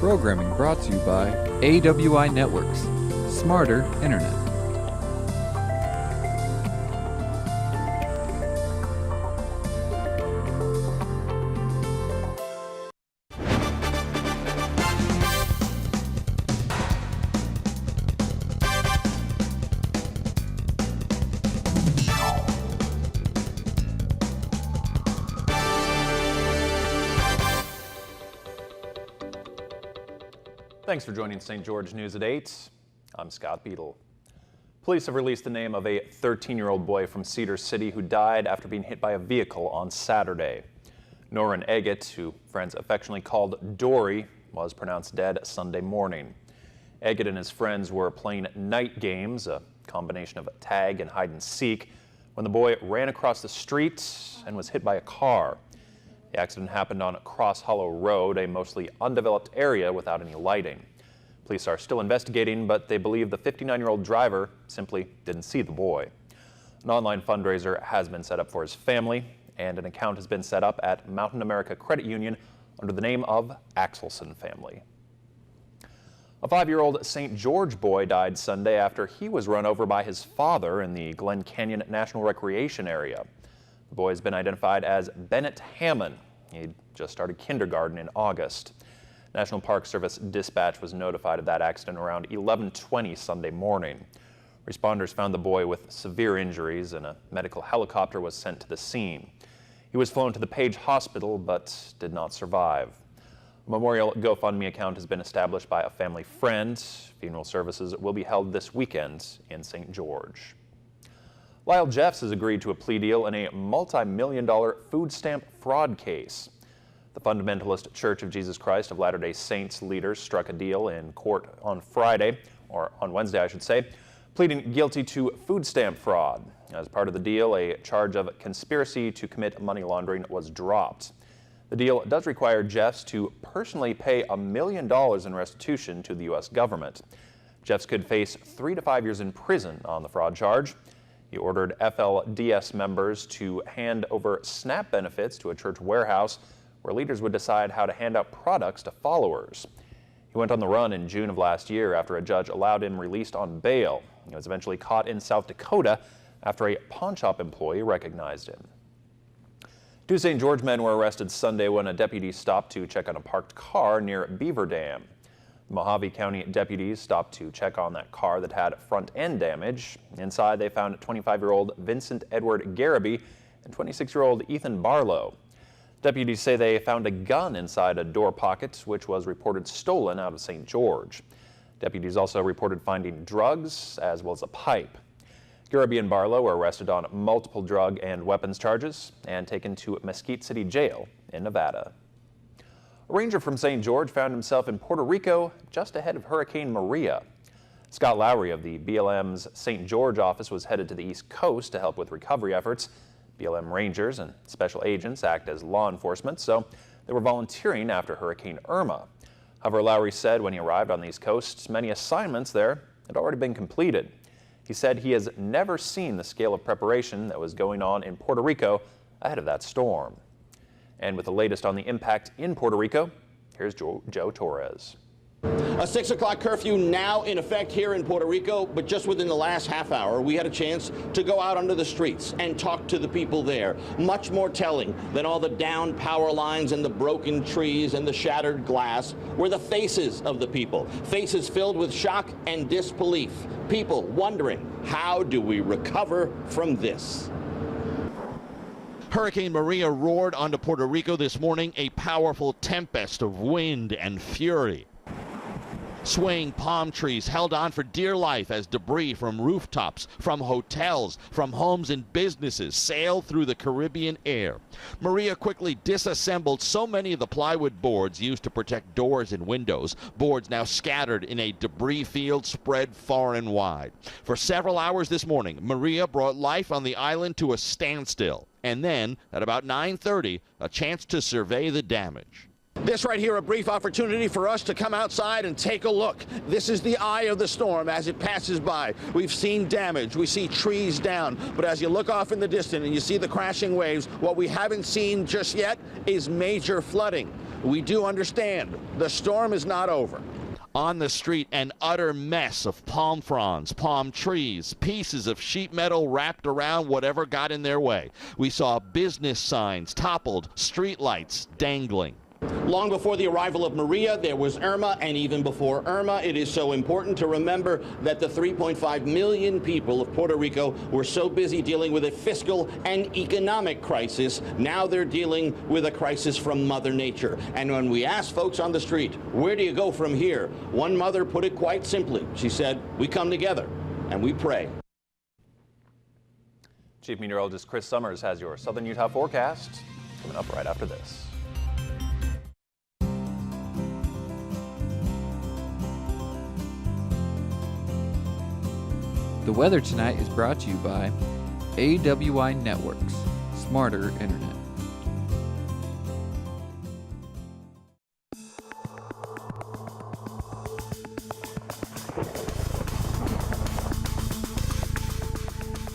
Programming brought to you by AWI Networks, Smarter Internet. Thanks for joining St. George News at 8. I'm Scott Beadle. Police have released the name of a 13-year-old boy from Cedar City who died after being hit by a vehicle on Saturday. Noren Eggett, who friends affectionately called Dory, was pronounced dead Sunday morning. Eggett and his friends were playing night games, a combination of tag and hide and seek, when the boy ran across the street and was hit by a car. The accident happened on Cross Hollow Road, a mostly undeveloped area without any lighting. Police are still investigating, but they believe the 59-year-old driver simply didn't see the boy. An online fundraiser has been set up for his family, and an account has been set up at Mountain America Credit Union under the name of Axelson Family. A 5-year-old St. George boy died Sunday after he was run over by his father in the Glen Canyon National Recreation Area. The boy has been identified as Bennett Hammond. He just started kindergarten in August. National Park Service dispatch was notified of that accident around 11:20 Sunday morning. Responders found the boy with severe injuries and a medical helicopter was sent to the scene. He was flown to the Page Hospital but did not survive. A memorial GoFundMe account has been established by a family friend. Funeral services will be held this weekend in St. George. Lyle Jeffs has agreed to a plea deal in a multi-million-dollar food stamp fraud case. The Fundamentalist Church of Jesus Christ of Latter-day Saints leaders struck a deal in court on Wednesday, I should say, pleading guilty to food stamp fraud. As part of the deal, a charge of conspiracy to commit money laundering was dropped. The deal does require Jeffs to personally pay $1 million in restitution to the U.S. government. Jeffs could face 3 to 5 years in prison on the fraud charge. He ordered FLDS members to hand over SNAP benefits to a church warehouse where leaders would decide how to hand out products to followers. He went on the run in June of last year after a judge allowed him released on bail. He was eventually caught in South Dakota after a pawn shop employee recognized him. 2 St. George men were arrested Sunday when a deputy stopped to check on a parked car near Beaver Dam. Mojave County deputies stopped to check on that car that had front end damage. Inside, they found 25-year-old Vincent Edward Garraby and 26-year-old Ethan Barlow. Deputies say they found a gun inside a door pocket, which was reported stolen out of St. George. Deputies also reported finding drugs as well as a pipe. Garraby and Barlow were arrested on multiple drug and weapons charges and taken to Mesquite City Jail in Nevada. A ranger from St. George found himself in Puerto Rico just ahead of Hurricane Maria. Scott Lowry of the BLM's St. George office was headed to the East Coast to help with recovery efforts. BLM rangers and special agents act as law enforcement, so they were volunteering after Hurricane Irma. However, Lowry said when he arrived on the East Coast, many assignments there had already been completed. He said he has never seen the scale of preparation that was going on in Puerto Rico ahead of that storm. And with the latest on the impact in Puerto Rico, here's Joe Torres. A 6 o'clock curfew now in effect here in Puerto Rico, but just within the last half hour, we had a chance to go out onto the streets and talk to the people there. Much more telling than all the downed power lines and the broken trees and the shattered glass were the faces of the people. Faces filled with shock and disbelief. People wondering, how do we recover from this? Hurricane Maria roared onto Puerto Rico this morning, a powerful tempest of wind and fury. Swaying palm trees held on for dear life as debris from rooftops, from hotels, from homes and businesses sailed through the Caribbean air. Maria quickly disassembled so many of the plywood boards used to protect doors and windows, boards now scattered in a debris field spread far and wide. For several hours this morning, Maria brought life on the island to a standstill. And then, at about 9:30, a chance to survey the damage. This right here, a brief opportunity for us to come outside and take a look. This is the eye of the storm as it passes by. We've seen damage. We see trees down. But as you look off in the distance and you see the crashing waves, what we haven't seen just yet is major flooding. We do understand the storm is not over. On the street, an utter mess of palm fronds, palm trees, pieces of sheet metal wrapped around whatever got in their way. We saw business signs toppled, street lights dangling. Long before the arrival of Maria, there was Irma, and even before Irma, it is so important to remember that the 3.5 million people of Puerto Rico were so busy dealing with a fiscal and economic crisis. Now they're dealing with a crisis from Mother Nature. And when we asked folks on the street, where do you go from here? One mother put it quite simply. She said, we come together and we pray. Chief Meteorologist Chris Summers has your Southern Utah forecast coming up right after this. The weather tonight is brought to you by AWI Networks, smarter internet.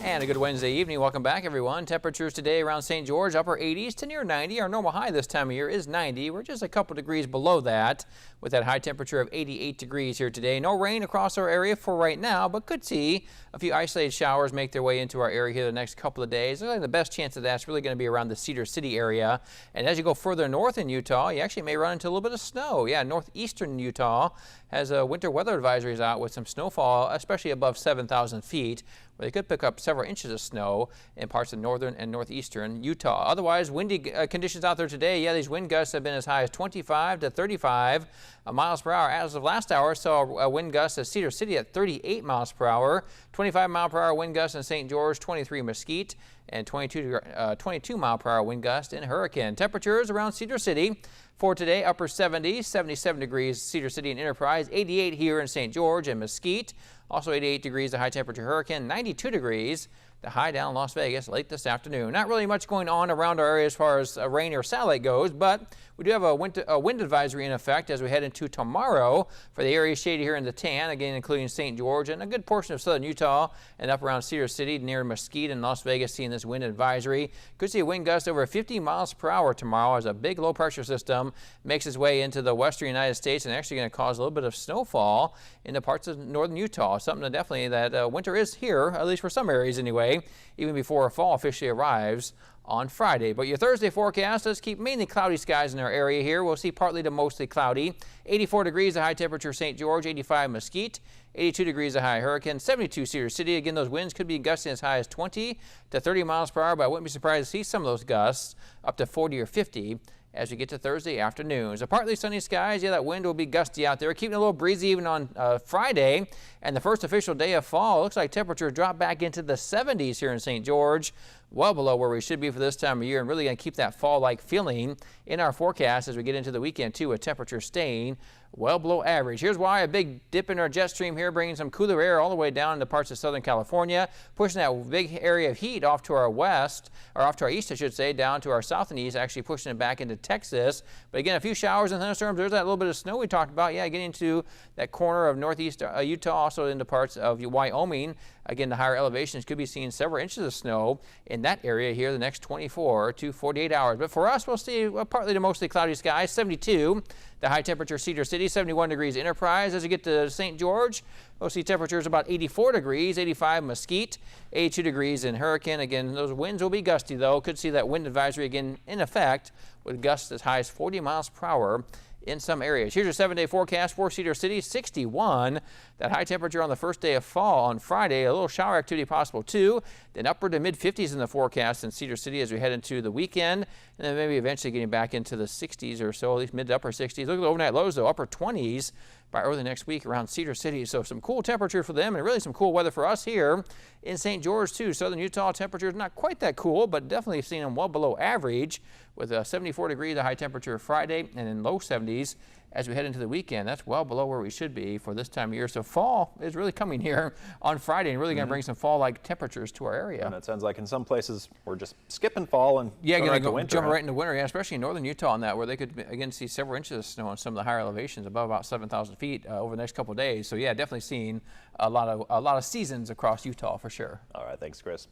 And a good Wednesday evening. Welcome back, everyone. Temperatures today around St. George, upper 80s to near 90. Our normal high this time of year is 90. We're just a couple degrees below that with that high temperature of 88 degrees here today. No rain across our area for right now, but could see a few isolated showers make their way into our area here the next couple of days. The best chance of that's really going to be around the Cedar City area. And as you go further north in Utah, you actually may run into a little bit of snow. Yeah, northeastern Utah has winter weather advisories out with some snowfall, especially above 7,000 feet, where they could pick up several inches of snow in parts of northern and northeastern Utah. Otherwise, windy conditions out there today. Yeah, these wind gusts have been as high as 25 to 35 miles per hour. As of last hour, saw a wind gust at Cedar City at 38 miles per hour, 25 mile per hour wind gust in St. George, 23 Mesquite, and 22 mile per hour wind gust in Hurricane. Temperatures around Cedar City for today, upper 70s, 77 degrees Cedar City and Enterprise, 88 here in St. George and Mesquite. Also 88 degrees, the high temperature Hurricane, 92 degrees, the high down in Las Vegas late this afternoon. Not really much going on around our area as far as rain or satellite goes, but we do have a wind advisory in effect as we head into tomorrow for the area shaded here in the tan, again including St. George and a good portion of southern Utah and up around Cedar City near Mesquite and Las Vegas seeing this wind advisory. Could see a wind gust over 50 miles per hour tomorrow as a big low pressure system makes its way into the western United States and actually going to cause a little bit of snowfall in the parts of northern Utah. Something that definitely that winter is here, at least for some areas anyway, even before fall officially arrives on Friday. But your Thursday forecast does keep mainly cloudy skies in our area here. We'll see partly to mostly cloudy. 84 degrees the high temperature St. George, 85 Mesquite, 82 degrees the high Hurricane, 72 Cedar City. Again, those winds could be gusting as high as 20 to 30 miles per hour, but I wouldn't be surprised to see some of those gusts up to 40 or 50 as we get to Thursday afternoon. So partly sunny skies. Yeah, that wind will be gusty out there, keeping it a little breezy even on Friday. And the first official day of fall, looks like temperatures drop back into the 70s here in St. George, well below where we should be for this time of year, and really going to keep that fall-like feeling in our forecast as we get into the weekend too, with temperatures staying well below average. Here's why: a big dip in our jet stream here, bringing some cooler air all the way down into parts of Southern California, pushing that big area of heat off to our west, or off to our east, I should say, down to our south and east, actually pushing it back into Texas. But again, a few showers and thunderstorms. There's that little bit of snow we talked about. Yeah, getting to that corner of northeast Utah, also into parts of Wyoming. Again, the higher elevations could be seeing several inches of snow in that area here the next 24 to 48 hours. But for us, we'll see partly to mostly cloudy skies, 72. The high temperature Cedar City, 71 degrees Enterprise. As you get to St. George, we'll see temperatures about 84 degrees, 85 Mesquite, 82 degrees in Hurricane. Again, those winds will be gusty though. Could see that wind advisory again in effect with gusts as high as 40 miles per hour in some areas. Here's your 7-day forecast for Cedar City, 61. That high temperature on the first day of fall on Friday. A little shower activity possible too. Then upward to mid-50s in the forecast in Cedar City as we head into the weekend. And then maybe eventually getting back into the 60s or so, at least mid to upper 60s. Look at the overnight lows though, upper 20s by early next week around Cedar City. So some cool temperature for them and really some cool weather for us here in St. George too. Southern Utah temperatures not quite that cool, but definitely seeing them well below average with a 74 degrees the high temperature Friday and in low 70s as we head into the weekend, that's well below where we should be for this time of year. So fall is really coming here on Friday and really going to bring some fall-like temperatures to our area. And it sounds like in some places we're just skipping fall and going right to to winter. jump right into winter, yeah, especially in northern Utah on that, where they could again see several inches of snow on some of the higher elevations, above about 7,000 feet over the next couple of days. So yeah, definitely seeing a lot of seasons across Utah for sure. All right, thanks, Chris.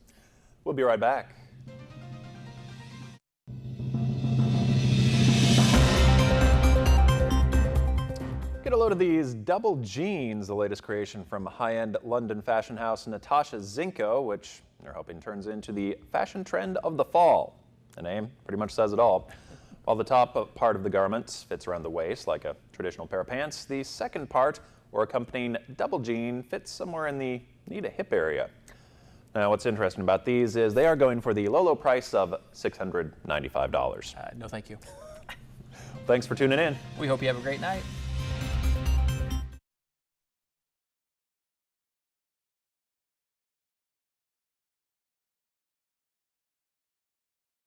We'll be right back. Get a load of these double jeans, the latest creation from high-end London fashion house Natasha Zinco, which they're hoping turns into the fashion trend of the fall. The name pretty much says it all. While the top part of the garment fits around the waist like a traditional pair of pants, the second part, or accompanying double jean, fits somewhere in the knee to hip area. Now, what's interesting about these is they are going for the low price of $695. No, thank you. Thanks for tuning in. We hope you have a great night.